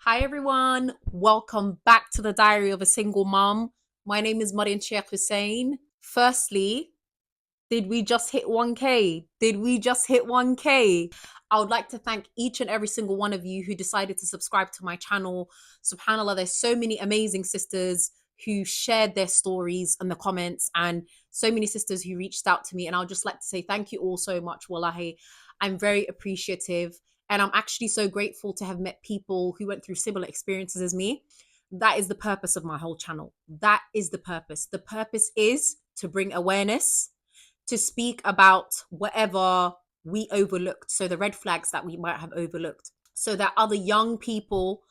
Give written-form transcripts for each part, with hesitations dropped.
Hi everyone, welcome back to the Diary of a Single Mom. My name is Mariam Sheikh Hussein. Firstly, did we just hit 1K? Did we just hit 1K? I would like to thank each and every single one of you who decided to subscribe to my channel. SubhanAllah, there's so many amazing sisters who shared their stories in the comments and so many sisters who reached out to me. And I would just like to say thank you all so much. Wallahi, I'm very appreciative. And I'm actually so grateful to have met people who went through similar experiences as me. That is the purpose of my whole channel. That is the purpose. The purpose is to bring awareness, to speak about whatever we overlooked. So the red flags that we might have overlooked, so that other young people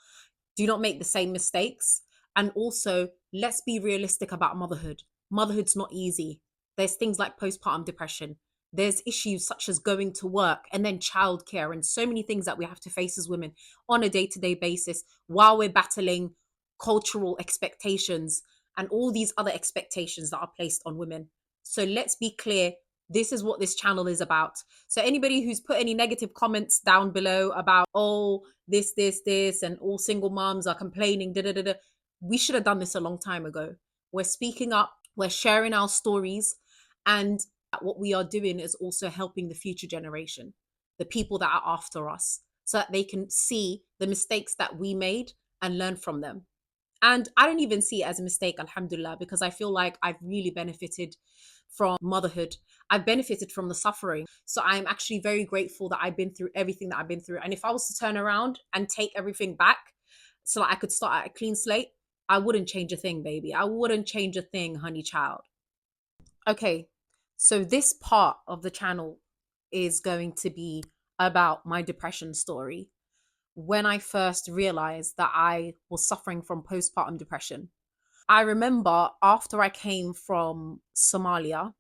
do not make the same mistakes. And also, let's be realistic about motherhood. Motherhood's not easy. There's things like postpartum depression. There's issues such as going to work and then childcare and so many things that we have to face as women on a day to day basis while we're battling cultural expectations and all these other expectations that are placed on women. So let's be clear. This is what this channel is about. So anybody who's put any negative comments down below about, oh, this, and all single moms are complaining, da da da da. We should have done this a long time ago. We're speaking up, we're sharing our stories, and what we are doing is also helping the future generation, the people that are after us, so that they can see the mistakes that we made and learn from them. And I don't even see it as a mistake, alhamdulillah, because I feel like I've really benefited from motherhood. I've benefited from the suffering. So I'm actually very grateful that I've been through everything that I've been through. And if I was to turn around and take everything back so that I could start at a clean slate, I wouldn't change a thing, baby. I wouldn't change a thing, honey child. Okay, so this part of the channel is going to be about my depression story. When I first realized that I was suffering from postpartum depression, I remember after I came from Somalia,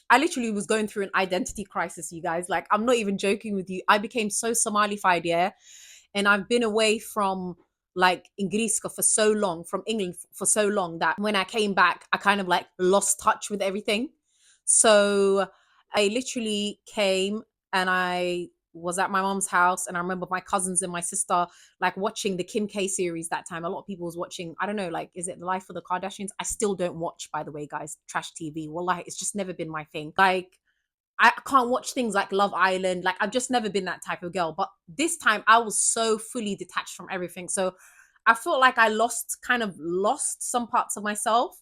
I literally was going through an identity crisis, you guys. Like, I'm not even joking with you. I became so Somalified, yeah. And I've been away from like Ingriska for so long, from England for so long, that when I came back, I kind of like lost touch with everything. So I literally came and I was at my mom's house, and I remember my cousins and my sister like watching the Kim K series that time. A lot of people was watching, I don't know, like, is it The Life of the Kardashians? I still don't watch, by the way, guys, trash TV. Wallahi, it's just never been my thing. Like, I can't watch things like Love Island. Like, I've just never been that type of girl. But this time I was so fully detached from everything. So I felt like I lost some parts of myself.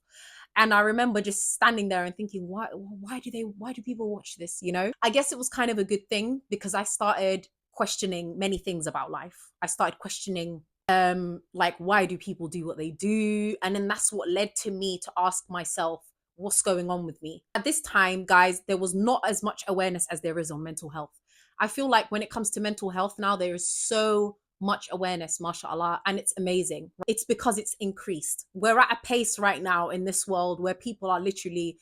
And I remember just standing there and thinking, why do people watch this? I guess it was kind of a good thing because I started questioning many things about life. I started questioning like, why do people do what they do? And then that's what led to me to ask myself, what's going on with me? At this time, guys, there was not as much awareness as there is on mental health. I feel like when it comes to mental health now, there is so much awareness, mashallah, and it's amazing. It's because it's increased. We're at a pace right now in this world where people are literally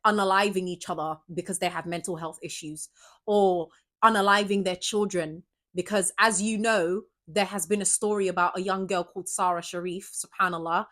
unaliving each other because they have mental health issues, or unaliving their children because, as you know, there has been a story about a young girl called Sarah Sharif, subhanallah,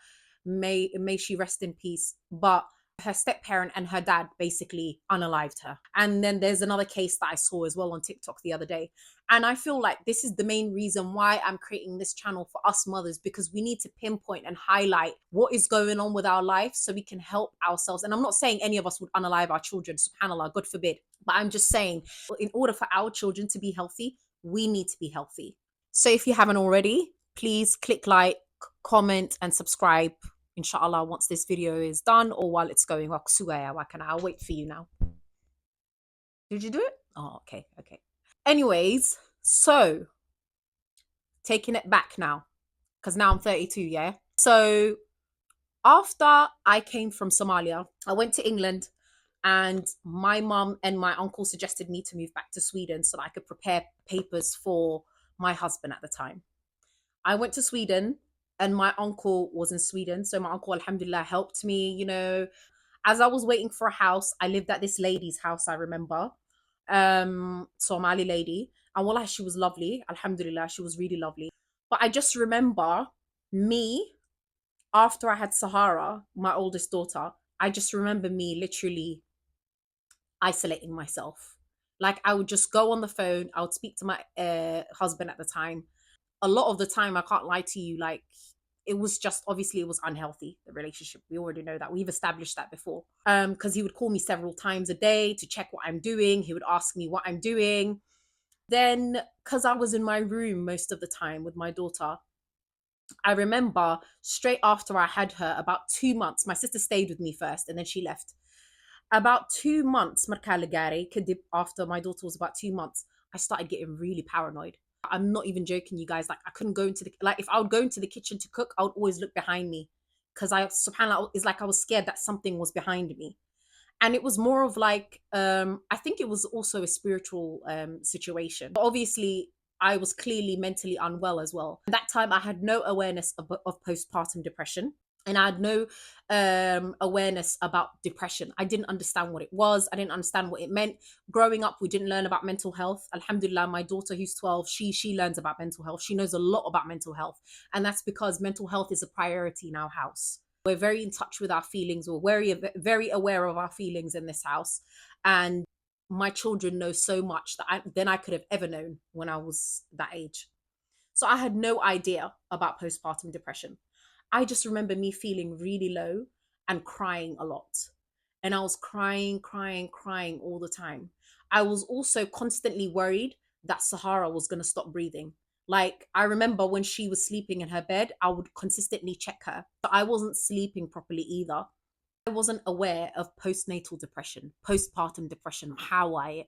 may she rest in peace, but her step parent and her dad basically unalived her. And then there's another case that I saw as well on TikTok the other day. And I feel like this is the main reason why I'm creating this channel for us mothers, because we need to pinpoint and highlight what is going on with our life so we can help ourselves. And I'm not saying any of us would unalive our children, subhanallah, God forbid. But I'm just saying, in order for our children to be healthy, we need to be healthy. So if you haven't already, please click like, comment, and subscribe. Inshallah, once this video is done or while it's going, I'll wait for you now. Did you do it? Oh, okay. Anyways, so taking it back now, because now I'm 32, yeah? So after I came from Somalia, I went to England, and my mum and my uncle suggested me to move back to Sweden so that I could prepare papers for my husband at the time. I went to Sweden, and my uncle was in Sweden. So my uncle, alhamdulillah, helped me, As I was waiting for a house, I lived at this lady's house, I remember. Somali lady. And wallah, she was lovely. Alhamdulillah, she was really lovely. But I just remember me, after I had Sahara, my oldest daughter, I just remember me literally isolating myself. Like, I would just go on the phone, I would speak to my husband at the time, a lot of the time, I can't lie to you, like, it was just, obviously it was unhealthy, the relationship. We already know that. We've established that before. Because he would call me several times a day to check what I'm doing. He would ask me what I'm doing. Then, because I was in my room most of the time with my daughter, I remember straight after I had her, about 2 months, my sister stayed with me first and then she left. About 2 months, after my daughter was about 2 months, I started getting really paranoid. I'm not even joking, you guys. Like, I couldn't go into the, like, if I would go into the kitchen to cook, I would always look behind me because subhanAllah, it's like I was scared that something was behind me. And it was more of like, I think it was also a spiritual situation. But obviously, I was clearly mentally unwell as well. At that time, I had no awareness of postpartum depression, and I had no awareness about depression. I didn't understand what it was. I didn't understand what it meant. Growing up, we didn't learn about mental health. Alhamdulillah, my daughter who's 12, she learns about mental health. She knows a lot about mental health, and that's because mental health is a priority in our house. We're very in touch with our feelings. We're very aware of our feelings in this house, and my children know so much than I could have ever known when I was that age. So I had no idea about postpartum depression. I just remember me feeling really low and crying a lot. And I was crying, crying, crying all the time. I was also constantly worried that Sahara was going to stop breathing. Like, I remember when she was sleeping in her bed, I would consistently check her. But I wasn't sleeping properly either. I wasn't aware of postnatal depression, postpartum depression, I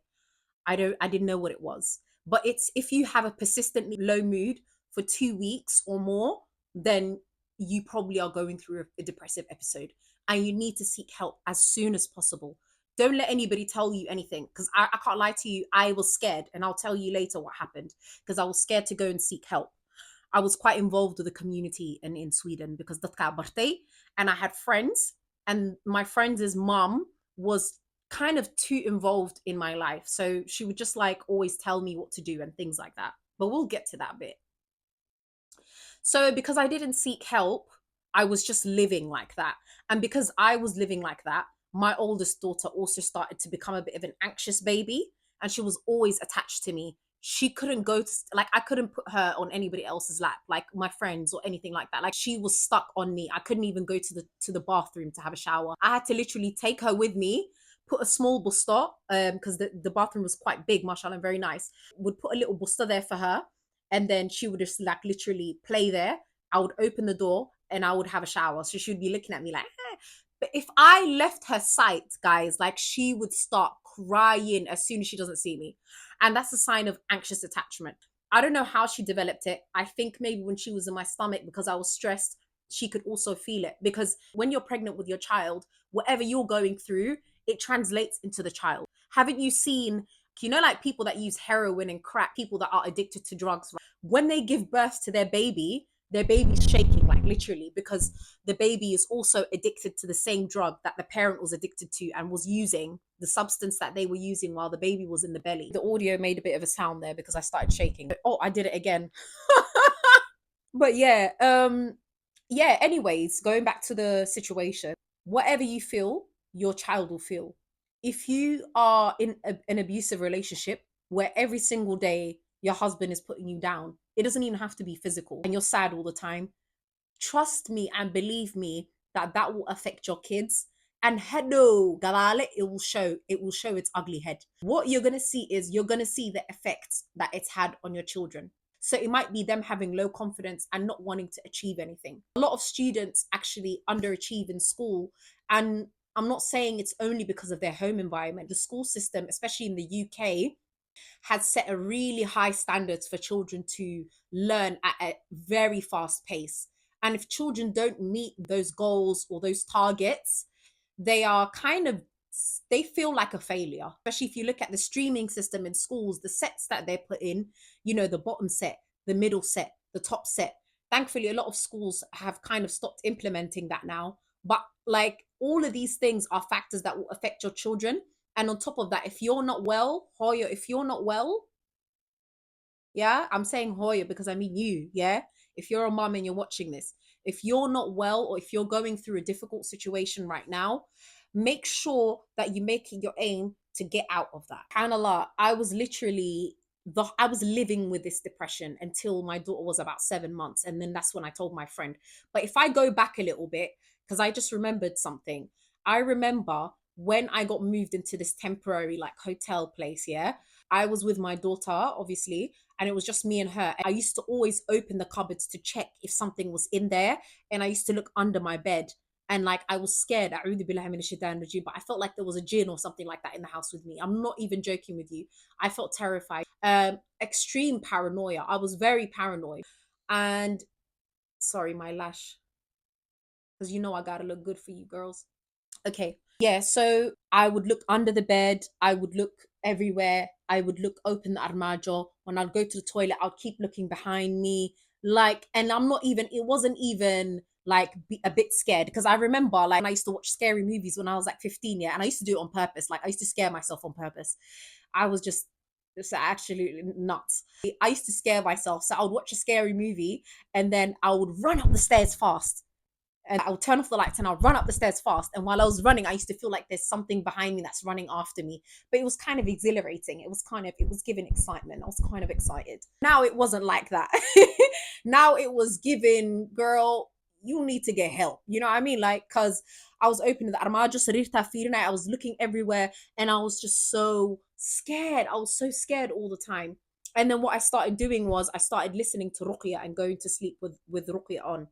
didn't know what it was. But it's, if you have a persistently low mood for 2 weeks or more, then you probably are going through a depressive episode, and you need to seek help as soon as possible. Don't let anybody tell you anything, because I can't lie to you. I was scared, and I'll tell you later what happened, because I was scared to go and seek help. I was quite involved with the community in Sweden because dadka birthday, and I had friends, and my friends' mom was kind of too involved in my life. So she would just like always tell me what to do and things like that. But we'll get to that bit. So because I didn't seek help, I was just living like that. And because I was living like that, my oldest daughter also started to become a bit of an anxious baby, and she was always attached to me. She couldn't go to, like, I couldn't put her on anybody else's lap, like my friends or anything like that. Like, she was stuck on me. I couldn't even go to the bathroom to have a shower. I had to literally take her with me, put a small busta, because the bathroom was quite big, mashallah, and very nice. Would put a little busta there for her, and then she would just like literally play there. I would open the door and I would have a shower. So she would be looking at me like, eh. But if I left her sight, guys, like, she would start crying as soon as she doesn't see me. And that's a sign of anxious attachment. I don't know how she developed it. I think maybe when she was in my stomach, because I was stressed, she could also feel it. Because when you're pregnant with your child, whatever you're going through, it translates into the child. Haven't you seen, like people that use heroin and crack, people that are addicted to drugs, right? When they give birth to their baby's shaking, like literally, because the baby is also addicted to the same drug that the parent was addicted to and was using, the substance that they were using while the baby was in the belly. The audio made a bit of a sound there because I started shaking. Oh, I did it again. But yeah, anyways, going back to the situation, whatever you feel, your child will feel. If you are in an abusive relationship where every single day your husband is putting you down, it doesn't even have to be physical, and you're sad all the time, trust me and believe me that that will affect your kids. And hello, galale, it will show its ugly head. What you're going to see is, you're going to see the effects that it's had on your children. So it might be them having low confidence and not wanting to achieve anything. A lot of students actually underachieve in school, and I'm not saying it's only because of their home environment. The school system, especially in the UK, has set a really high standards for children to learn at a very fast pace. And if children don't meet those goals or those targets, they are kind of, they feel like a failure. Especially if you look at the streaming system in schools, the sets that they put in, the bottom set, the middle set, the top set. Thankfully, a lot of schools have kind of stopped implementing that now. But like, all of these things are factors that will affect your children. And on top of that, if you're not well, Hoya, if you're not well, yeah, I'm saying Hoya because I mean you, yeah? If you're a mom and you're watching this, if you're not well, or if you're going through a difficult situation right now, make sure that you make it your aim to get out of that. SubhanAllah, I was literally I was living with this depression until my daughter was about 7 months. And then that's when I told my friend. But if I go back a little bit, because I just remembered something, I remember when I got moved into this temporary like hotel place, yeah, I was with my daughter, obviously, and it was just me and her. I used to always open the cupboards to check if something was in there. And I used to look under my bed. And like I was scared, A'udhu billahi minash shaitanir rajeem, but I felt like there was a jinn or something like that in the house with me. I'm not even joking with you. I felt terrified. Extreme paranoia. I was very paranoid. And sorry, my lash, because you know I gotta look good for you girls. Okay. Yeah, so I would look under the bed, I would look everywhere, I would look open the armadio. When I'd go to the toilet, I'd keep looking behind me. Like, and I'm not even, it wasn't even like a bit scared because I remember like I used to watch scary movies when I was like 15, yeah, and I used to do it on purpose. Like, I used to scare myself on purpose. I was just absolutely nuts. I used to scare myself. So I would watch a scary movie and then I would run up the stairs fast and I would turn off the lights and I'll run up the stairs fast. And while I was running, I used to feel like there's something behind me that's running after me. But it was kind of exhilarating. It was giving excitement. I was kind of excited. Now it wasn't like that. Now it was giving, girl, you need to get help. You know what I mean? Like, because I was opening the armadio, sarirta firina, I was looking everywhere and I was just so scared. I was so scared all the time. And then what I started doing was I started listening to ruqya and going to sleep with ruqya on,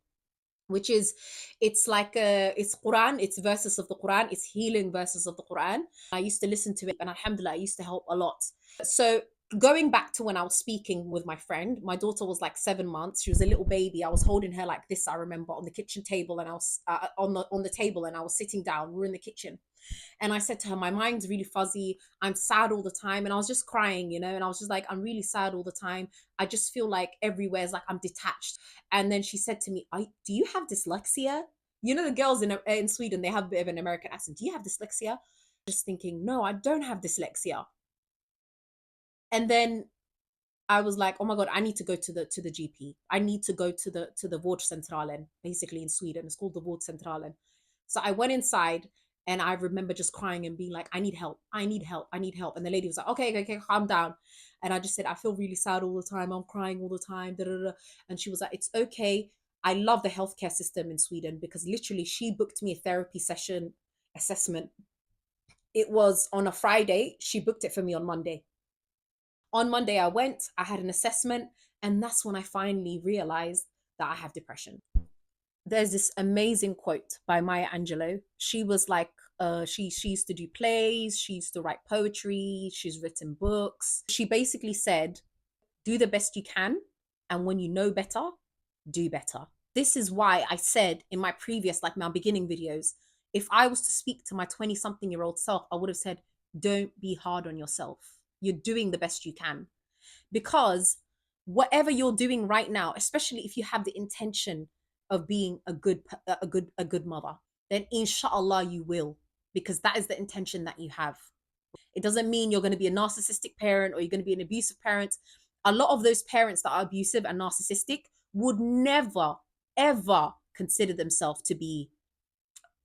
which is, it's like it's Quran, it's verses of the Quran, it's healing verses of the Quran. I used to listen to it and alhamdulillah it used to help a lot. So going back to when I was speaking with my friend, my daughter was like 7 months, she was a little baby, I was holding her like this, I remember, on the kitchen table, and I was on the table, and I was sitting down, we are in the kitchen, and I said to her, my mind's really fuzzy. I'm sad all the time. And I was just crying, you know, and I was just like, I'm really sad all the time. I just feel like everywhere's like I'm detached. And then she said to me, do you have dyslexia? You know, the girls in Sweden, they have a bit of an American accent. Do you have dyslexia? Just thinking, no, I don't have dyslexia. And then I was like, oh my god, I need to go to the GP. I need to go to the vårdcentralen, basically in Sweden. It's called the vårdcentralen. So I went inside and I remember just crying and being like, I need help. I need help. I need help. And the lady was like, okay, okay, okay, calm down. And I just said, I feel really sad all the time. I'm crying all the time. Da, da, da. And she was like, it's okay. I love the healthcare system in Sweden because literally she booked me a therapy session assessment. It was on a Friday. She booked it for me on Monday. On Monday, I went, I had an assessment, and that's when I finally realized that I have depression. There's this amazing quote by Maya Angelou. She was like, she used to do plays, she used to write poetry, she's written books. She basically said, do the best you can, and when you know better, do better. This is why I said in my previous, like my beginning videos, if I was to speak to my 20-something-year-old self, I would have said, don't be hard on yourself. You're doing the best you can. Because whatever you're doing right now, especially if you have the intention of being a good mother, then inshallah you will, because that is the intention that you have. It doesn't mean you're going to be a narcissistic parent or you're going to be an abusive parent. A lot of those parents that are abusive and narcissistic would never ever consider themselves to be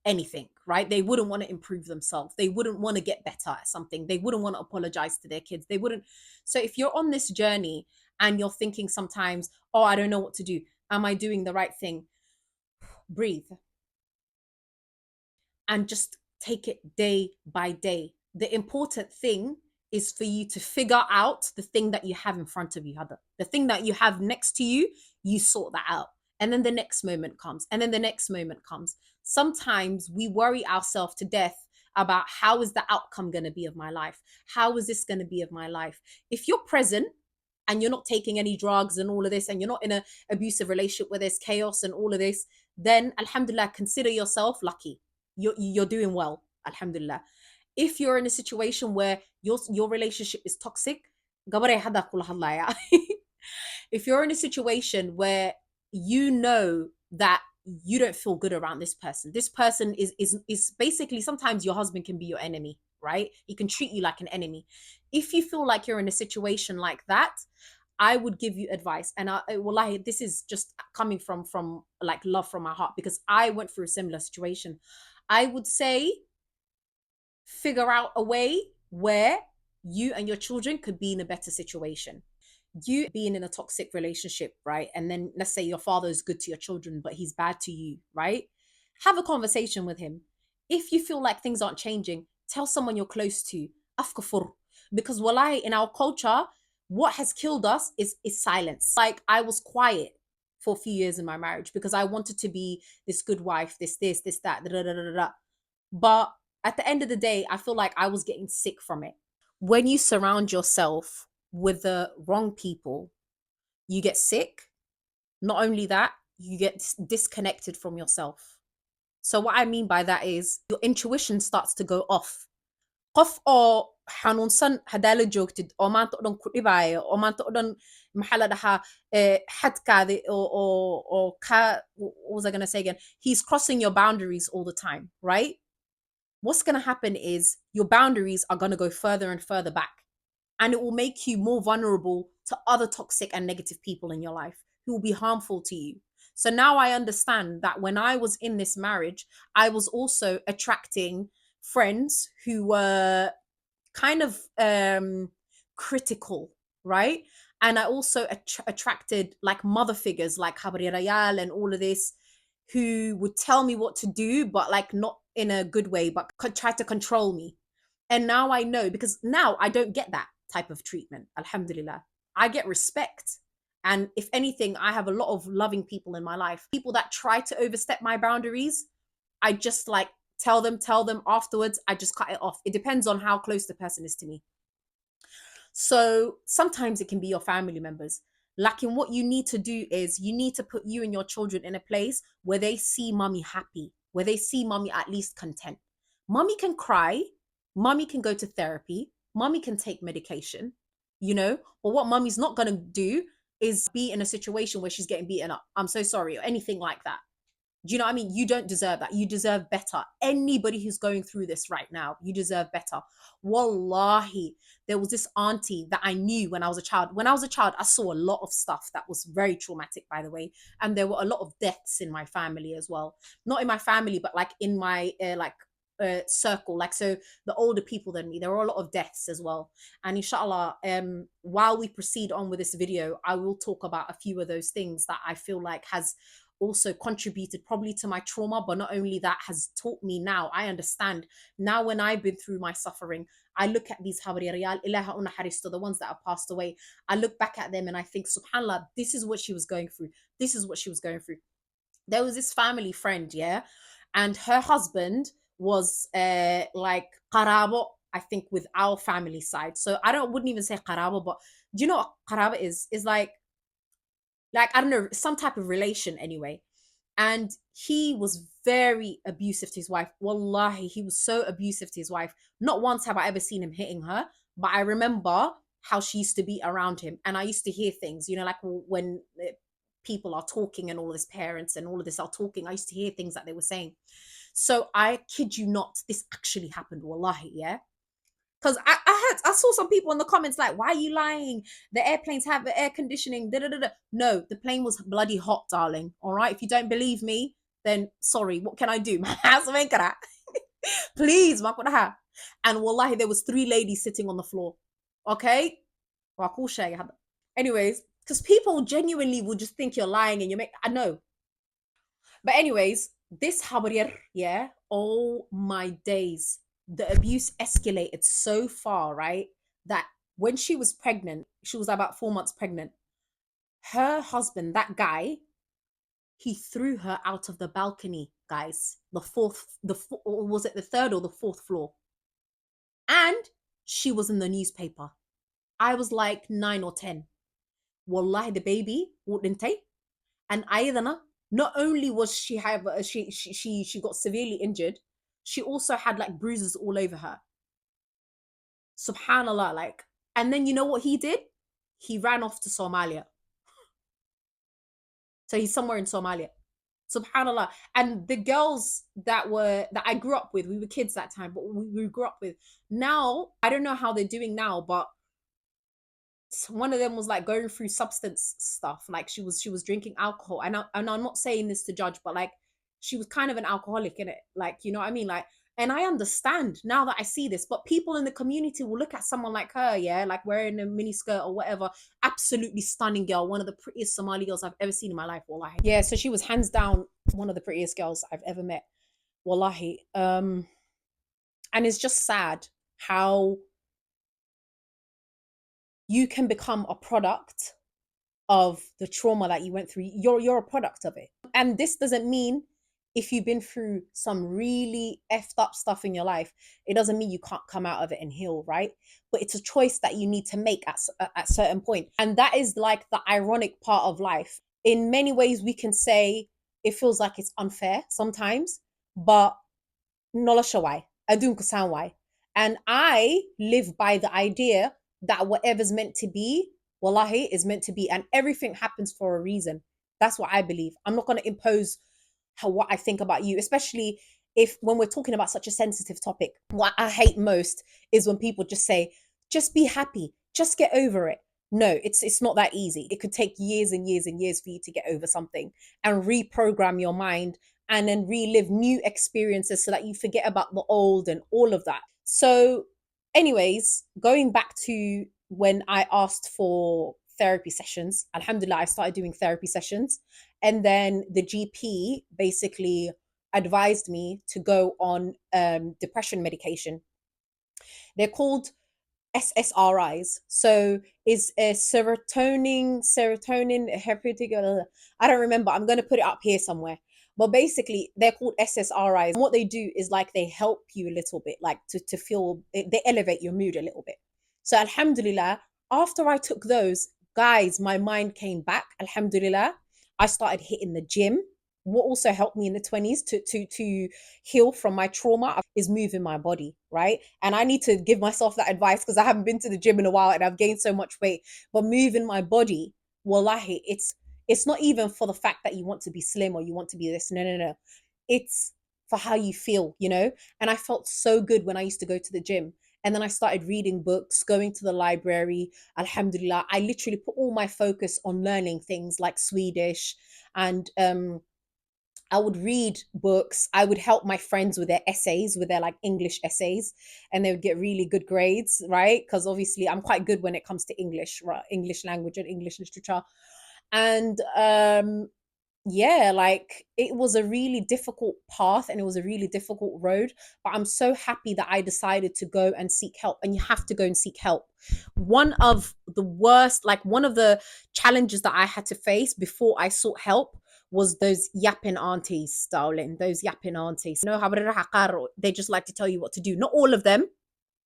anything, right? They wouldn't want to improve themselves. They wouldn't want to get better at something. They wouldn't want to apologize to their kids. They wouldn't. So if you're on this journey and you're thinking sometimes, oh, I don't know what to do. Am I doing the right thing? Breathe and just take it day by day. The important thing is for you to figure out the thing that you have in front of you, Hada. The thing that you have next to you, you sort that out. And then the next moment comes. And then the next moment comes. Sometimes we worry ourselves to death about how is the outcome going to be of my life? How is this going to be of my life? If you're present and you're not taking any drugs and all of this, and you're not in an abusive relationship where there's chaos and all of this, then alhamdulillah, consider yourself lucky. You're doing well, alhamdulillah. If you're in a situation where your relationship is toxic, if you're in a situation where you know that you don't feel good around this person is basically, sometimes your husband can be your enemy, right? He can treat you like an enemy. If you feel like you're in a situation like that, I would give you advice, and wallahi, this is just coming from like love from my heart, because I went through a similar situation. I would say figure out a way where you and your children could be in a better situation. You being in a toxic relationship, right? And then let's say your father is good to your children, but he's bad to you, right? Have a conversation with him. If you feel like things aren't changing, tell someone you're close to. Afkafur. Because wallahi, in our culture, what has killed us is silence. Like I was quiet for a few years in my marriage because I wanted to be this good wife, this, that, da, da, da, da, da. But at the end of the day, I feel like I was getting sick from it. When you surround yourself with the wrong people, you get sick. Not only that, you get disconnected from yourself. So what I mean by that is your intuition starts to go off. Qof oo xanuunsan hadaa la joogtid oo maanta o dhan ku dhibaayo oo maanta o dhan maxaa la dhahaa xadkaadi what was I gonna say again? He's crossing your boundaries all the time, right? What's gonna happen is your boundaries are gonna go further and further back. And it will make you more vulnerable to other toxic and negative people in your life who will be harmful to you. So now I understand that when I was in this marriage, I was also attracting friends who were kind of critical, right? And I also attracted like mother figures like Habri Rayal and all of this who would tell me what to do, but like not in a good way, but try to control me. And now I know because now I don't get that type of treatment. Alhamdulillah. I get respect. And if anything, I have a lot of loving people in my life. People that try to overstep my boundaries, I just like tell them afterwards. I just cut it off. It depends on how close the person is to me. So sometimes it can be your family members. Like, in what you need to do is you need to put you and your children in a place where they see mommy happy, where they see mommy at least content. Mommy can cry, mommy can go to therapy, mommy can take medication, but what mommy's not going to do is be in a situation where she's getting beaten up. I'm so sorry, or anything like that. Do you know what I mean? You don't deserve that. You deserve better. Anybody who's going through this right now, you deserve better. Wallahi, there was this auntie that I knew when I was a child. When I was a child, I saw a lot of stuff that was very traumatic, by the way. And there were a lot of deaths in my family as well. Not in my family, but like in my circle. Like, so the older people than me, there were a lot of deaths as well. And inshallah, while we proceed on with this video, I will talk about a few of those things that I feel like has also contributed probably to my trauma, but not only that, has taught me. Now I understand. Now when I've been through my suffering, I look at these Habri Riyal, ilaha unaharisto, the ones that have passed away. I look back at them and I think, subhanallah, this is what she was going through. This is what she was going through. There was this family friend, yeah, and her husband was like qarabo, I think, with our family side. So wouldn't even say qarabo, but do you know what qarabo is? Is like I don't know, some type of relation anyway. And he was very abusive to his wife. Wallahi, he was so abusive to his wife. Not once have I ever seen him hitting her, but I remember how she used to be around him. And I used to hear things, like when people are talking and all this, parents and all of this are talking, I used to hear things that they were saying. So I kid you not, this actually happened, wallahi, yeah? Because I saw some people in the comments like, why are you lying? The airplanes have the air conditioning. Da, da, da, da. No, the plane was bloody hot, darling. All right. If you don't believe me, then sorry. What can I do? Please. And wallahi, there was 3 ladies sitting on the floor. Okay. Anyways, because people genuinely will just think you're lying and I know. But anyways, this Habrir, yeah. Oh my days. The abuse escalated so far, right? That when she was pregnant, she was about 4 months pregnant. Her husband, that guy, he threw her out of the balcony, guys. Or was it the 3rd or the 4th floor? And she was in the newspaper. I was like 9 or 10. Wallahi, the baby wouldn't take. And Aidana, not only was she got severely injured, she also had like bruises all over her. Subhanallah, like, and then you know what he did? He ran off to Somalia. So he's somewhere in Somalia. Subhanallah. And the girls that I grew up with, we were kids that time, but we grew up with. Now, I don't know how they're doing now, but one of them was like going through substance stuff. Like she was drinking alcohol. And I'm not saying this to judge, but like she was kind of an alcoholic in it. Like, you know what I mean? Like, And I understand now that I see this, but people in the community will look at someone like her, yeah, like wearing a mini skirt or whatever, absolutely stunning girl, one of the prettiest Somali girls I've ever seen in my life, wallahi. Yeah, so she was hands down one of the prettiest girls I've ever met, wallahi. And it's just sad how you can become a product of the trauma that you went through. You're a product of it. And this doesn't mean if you've been through some really effed up stuff in your life, it doesn't mean you can't come out of it and heal, right? But it's a choice that you need to make at certain point. And that is like the ironic part of life. In many ways, we can say it feels like it's unfair sometimes, but nolosha why. Adun kusan why. And I live by the idea that whatever's meant to be, wallahi, is meant to be. And everything happens for a reason. That's what I believe. I'm not going to impose what I think about you, especially if when we're talking about such a sensitive topic. What I hate most is when people just say, just be happy, just get over it. No, it's not that easy. It could take years and years and years for you to get over something and reprogram your mind and then relive new experiences so that you forget about the old and all of that. So, anyways, going back to when I asked for therapy sessions, alhamdulillah, I started doing therapy sessions. And then the GP basically advised me to go on depression medication. They're called SSRIs. So is a serotonin, herpetic. I don't remember. I'm going to put it up here somewhere. But basically, they're called SSRIs. And what they do is like they help you a little bit, like to feel, they elevate your mood a little bit. So alhamdulillah, after I took those, guys, my mind came back. Alhamdulillah, I started hitting the gym. What also helped me in the 20s to heal from my trauma is moving my body, right? And I need to give myself that advice because I haven't been to the gym in a while and I've gained so much weight. But moving my body, wallahi, it's not even for the fact that you want to be slim or you want to be this. No, no, no. It's for how you feel, you know? And I felt so good when I used to go to the gym. And then I started reading books, going to the library. Alhamdulillah, I literally put all my focus on learning things like Swedish and I would read books. I would help my friends with their essays, with their like English essays, and they would get really good grades, right? Because obviously I'm quite good when it comes to English, right? English language and English literature. And yeah, like it was a really difficult path and it was a really difficult road, but I'm so happy that I decided to go and seek help. And you have to go and seek help. One of the worst, like one of the challenges that I had to face before I sought help was those yapping aunties, darling. Those yapping aunties. You know, they just like to tell you what to do. Not all of them.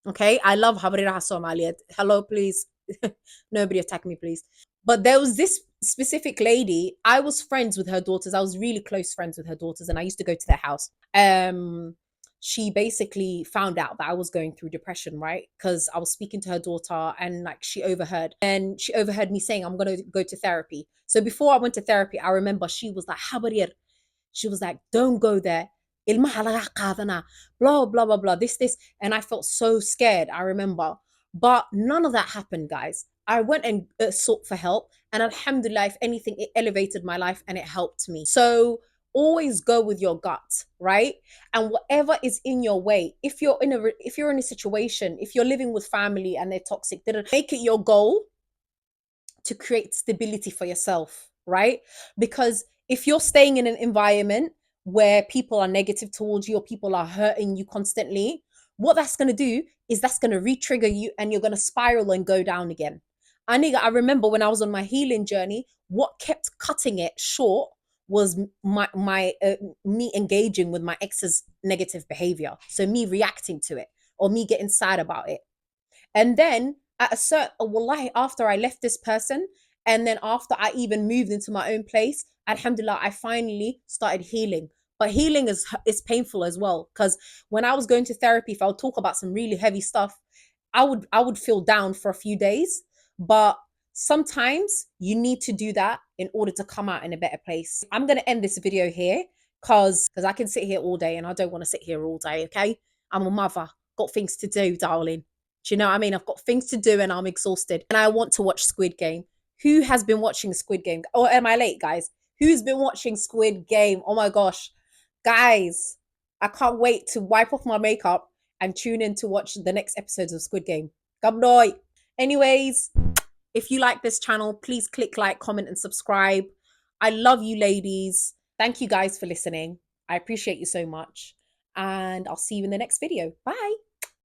Okay. I love Habriraha Somalia. Hello, please. Nobody attack me, please. But there was this specific lady. I was friends with her daughters. I was really close friends with her daughters, and I used to go to their house. She basically found out that I was going through depression, right? Because I was speaking to her daughter and like she overheard. And she overheard me saying, I'm going to go to therapy. So before I went to therapy, I remember she was like, Habarir. She was like, don't go there. Blah, blah, blah, blah, this. And I felt so scared, I remember. But none of that happened, guys. I went and sought for help. And alhamdulillah, if anything, it elevated my life and it helped me. So always go with your gut, right? And whatever is in your way, if you're in a situation, if you're living with family and they're toxic, then make it your goal to create stability for yourself, right? Because if you're staying in an environment where people are negative towards you or people are hurting you constantly, what that's going to do is that's going to re-trigger you and you're going to spiral and go down again. I remember when I was on my healing journey, what kept cutting it short was my me engaging with my ex's negative behavior. So me reacting to it or me getting sad about it. And then at a certain, wallahi, after I left this person, and then after I even moved into my own place, alhamdulillah, I finally started healing. But healing is painful as well. Because when I was going to therapy, if I would talk about some really heavy stuff, I would feel down for a few days. But sometimes you need to do that in order to come out in a better place. I'm gonna end this video here because I can sit here all day and I don't want to sit here all day, okay? I'm a mother, got things to do, darling. Do you know what I mean? I've got things to do and I'm exhausted and I want to watch Squid Game. Who has been watching Squid Game? Or am I late, guys? Who's been watching Squid Game? Oh my gosh. Guys, I can't wait to wipe off my makeup and tune in to watch the next episodes of Squid Game. Gabdoy. Anyways, if you like this channel, please click like, comment, and subscribe. I love you, ladies. Thank you guys for listening. I appreciate you so much. And I'll see you in the next video. Bye.